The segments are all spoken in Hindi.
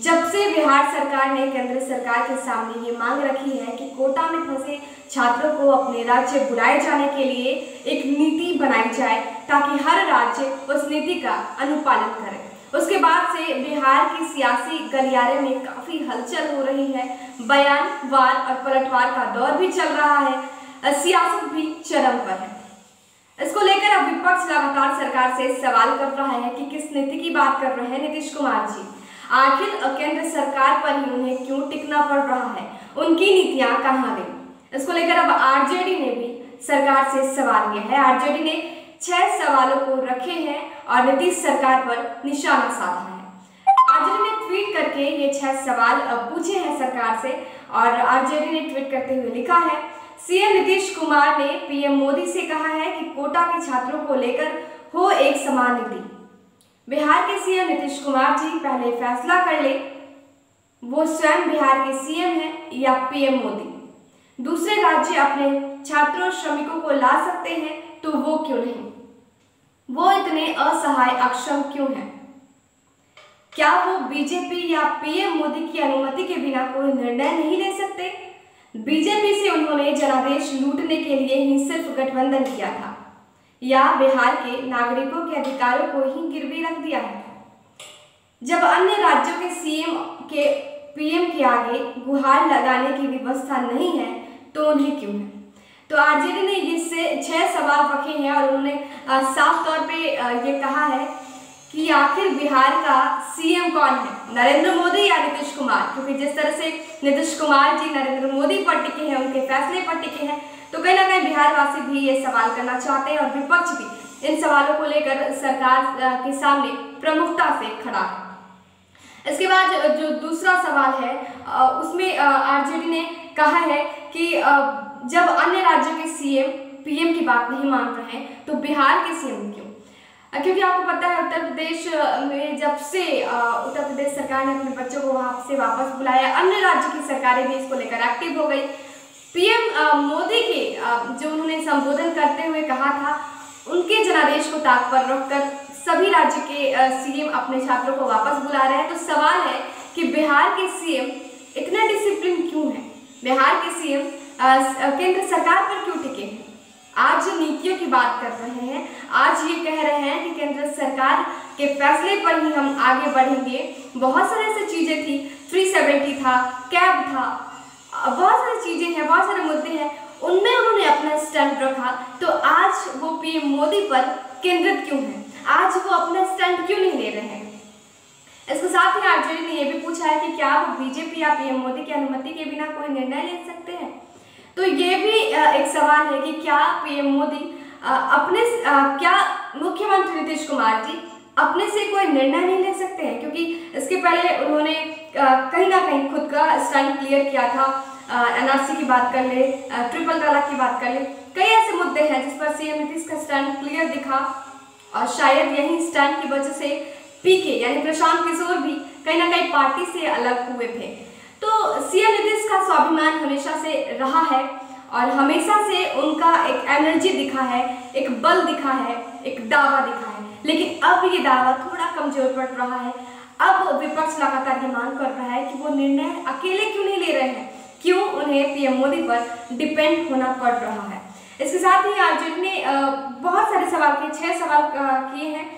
जब से बिहार सरकार ने केंद्र सरकार के सामने ये मांग रखी है कि कोटा में फंसे छात्रों को अपने राज्य बुलाए जाने के लिए एक नीति बनाई जाए ताकि हर राज्य उस नीति का अनुपालन करे, उसके बाद से बिहार की सियासी गलियारे में काफी हलचल हो रही है। बयान वार और पलटवार का दौर भी चल रहा है, सियासत भी चरम पर है। इसको लेकर अब विपक्ष लगातार सरकार से सवाल कर रहा है कि किस नीति की बात कर रहे हैं नीतीश कुमार जी। आखिर केंद्र सरकार पर ही उन्हें क्यों टिकना पड़ रहा है, उनकी नीतियां कहां गई। इसको लेकर अब आरजेडी ने भी सरकार से सवाल किया है। आरजेडी ने 6 सवालों को रखे हैं और नीतीश सरकार पर निशाना साधा है। आरजेडी ने ट्वीट करके ये 6 सवाल पूछे हैं सरकार से और आरजेडी ने ट्वीट करते हुए लिखा है, सीएम नीतीश कुमार ने पीएम मोदी से कहा है कि कोटा के छात्रों को लेकर हो एक समान नीति। बिहार के सीएम नीतीश कुमार जी पहले फैसला कर ले, वो स्वयं बिहार के सीएम हैं या पीएम मोदी। दूसरे राज्य अपने छात्रों श्रमिकों को ला सकते हैं तो वो क्यों नहीं? वो इतने असहाय अक्षम क्यों हैं? क्या वो बीजेपी या पीएम मोदी की अनुमति के बिना कोई निर्णय नहीं ले सकते? बीजेपी से उन्होंने जनादेश लूटने के लिए ही सिर्फ गठबंधन किया था या बिहार के नागरिकों के अधिकारों को ही गिरवी रख दिया है? जब अन्य राज्यों के सीएम के पीएम के आगे गुहार लगाने की व्यवस्था नहीं है तो उन्हें क्यों है? तो आरजेडी ने ये 6 सवाल रखे हैं और उन्होंने साफ तौर पे ये कहा है कि आखिर बिहार का सीएम कौन है, नरेंद्र मोदी या नीतीश कुमार? क्योंकि जिस तरह से नीतीश कुमार जी नरेंद्र मोदी पर टिके हैं, उनके फैसले पर टिके हैं, तो कहीं ना कहीं बिहारवासी भी ये सवाल करना चाहते हैं और विपक्ष भी इन सवालों को लेकर सरकार के सामने प्रमुखता से खड़ा है। इसके बाद जो दूसरा सवाल है उसमें आरजेडी ने कहा है कि जब अन्य राज्यों के सीएम पीएम की बात नहीं मान रहे हैं तो बिहार के सीएम क्यों? क्योंकि आपको पता है उत्तर प्रदेश में जब से उत्तर प्रदेश सरकार ने अपने बच्चों को वहां से वापस बुलाया, अन्य राज्य की सरकारें भी इसको लेकर एक्टिव हो गई। पीएम मोदी के जो उन्होंने संबोधन करते हुए कहा था, उनके जनादेश को ताक पर रखकर सभी राज्य के सीएम अपने छात्रों को वापस बुला रहे हैं। तो सवाल है कि बिहार के सीएम इतने डिसिप्लिन क्यों हैं? बिहार के सीएम केंद्र सरकार पर क्यों टिके हैं? आज नीतियों की बात कर रहे हैं, आज ये कह रहे हैं कि केंद्र सरकार के फैसले पर ही हम आगे बढ़ेंगे। बहुत सारी ऐसी चीजें थी, 370 था, कैब था, बहुत सारी चीजें हैं, बहुत सारे मुद्दे हैं, उनमें उन्होंने अपना स्टैंड रखा। तो आज वो पीएम मोदी पर केंद्रित क्यों है? आज वो अपना स्टैंड क्यों नहीं ले रहे हैं? इसके साथ ही आरजेडी ने यह भी पूछा है कि क्या वो बीजेपी या पीएम मोदी की अनुमति के बिना कोई निर्णय ले सकते हैं? तो ये भी एक सवाल है कि क्या पीएम मोदी क्या मुख्यमंत्री नीतीश कुमार जी अपने से कोई निर्णय नहीं ले सकते हैं? क्योंकि इसके पहले उन्होंने कहीं ना कहीं खुद का स्टैंड क्लियर किया था। एनआरसी की बात कर ले, ट्रिपल तलाक की बात कर ले, कई ऐसे मुद्दे हैं जिस पर सीएम नीतीश का स्टैंड क्लियर दिखा और शायद यही स्टैंड की वजह से पीके यानी प्रशांत किशोर भी कहीं ना कहीं पार्टी से अलग हुए थे। तो सीएम नीतीश का स्वाभिमान हमेशा से रहा है और हमेशा से उनका एक एनर्जी दिखा है, एक बल दिखा है, एक दावा दिखा है, लेकिन अब ये दावा थोड़ा कमजोर पड़ रहा है। अब विपक्ष लगातार ये मांग कर रहा है कि वो निर्णय अकेले क्यों नहीं ले रहे हैं, क्यों उन्हें पीएम मोदी पर डिपेंड होना पड़ रहा है। इसके साथ ही आरजेडी ने बहुत सारे सवाल किए, 6 सवाल किए हैं।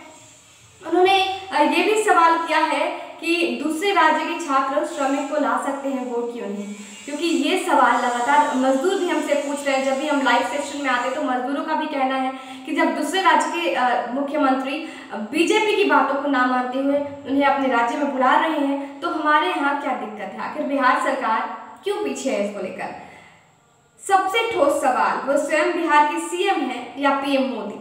उन्होंने ये भी सवाल किया है कि दूसरे राज्य के छात्र श्रमिक को ला सकते हैं, वो क्यों नहीं? क्योंकि ये सवाल लगातार मजदूर भी हमसे पूछ रहे हैं। जब भी हम लाइव सेशन में आते हैं तो मजदूरों का भी कहना है कि जब दूसरे राज्य के मुख्यमंत्री बीजेपी की बातों को ना मानते हुए उन्हें अपने राज्य में बुला रहे हैं तो हमारे यहाँ क्या दिक्कत है? आखिर बिहार सरकार क्यों पीछे है इसको लेकर? सबसे ठोस सवाल, वो स्वयं बिहार के सीएम है या पीएम मोदी?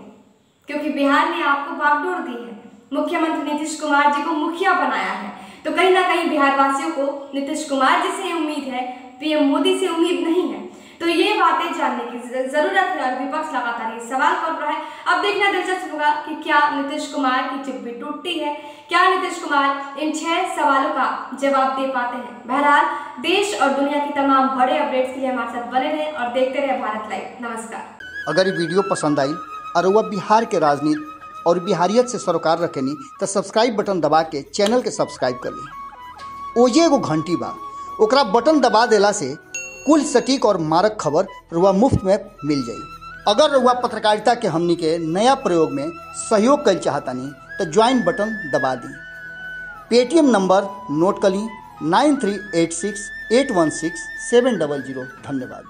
क्योंकि बिहार ने आपको बागडोर दी है, मुख्यमंत्री नीतीश कुमार जी को मुखिया बनाया है, तो कहीं ना कहीं बिहार वासियों को नीतीश कुमार जी से उम्मीद है, पीएम मोदी से उम्मीद नहीं है। तो ये बातें जानने की जरूरत है और विपक्ष लगातार ये सवाल कर रहा है। अब देखना दिलचस्प होगा कि क्या नीतीश कुमार की चिप्पी टूटती है, क्या नीतीश कुमार इन 6 सवालों का जवाब दे पाते हैं। बहरहाल देश और दुनिया की तमाम बड़े अपडेट्स के लिए हमारे साथ बने रहें और देखते रहे भारत लाइव। नमस्कार। अगर ये वीडियो पसंद आई और वह बिहार के राजनीति और बिहारियत से सरोकार रखेनी तो सब्सक्राइब बटन दबा के चैनल के सब्सक्राइब कर ली। ओजे एगो घंटी बा, ओकरा बटन दबा देला से कुल सटीक और मारक खबर रुआ मुफ्त में मिल जाई। अगर रुआ पत्रकारिता के हमनी के नया प्रयोग में सहयोग कर चाहतानी तो ज्वाइन बटन दबा दी। पेटीएम नंबर नोट कर ली 9386816700। धन्यवाद।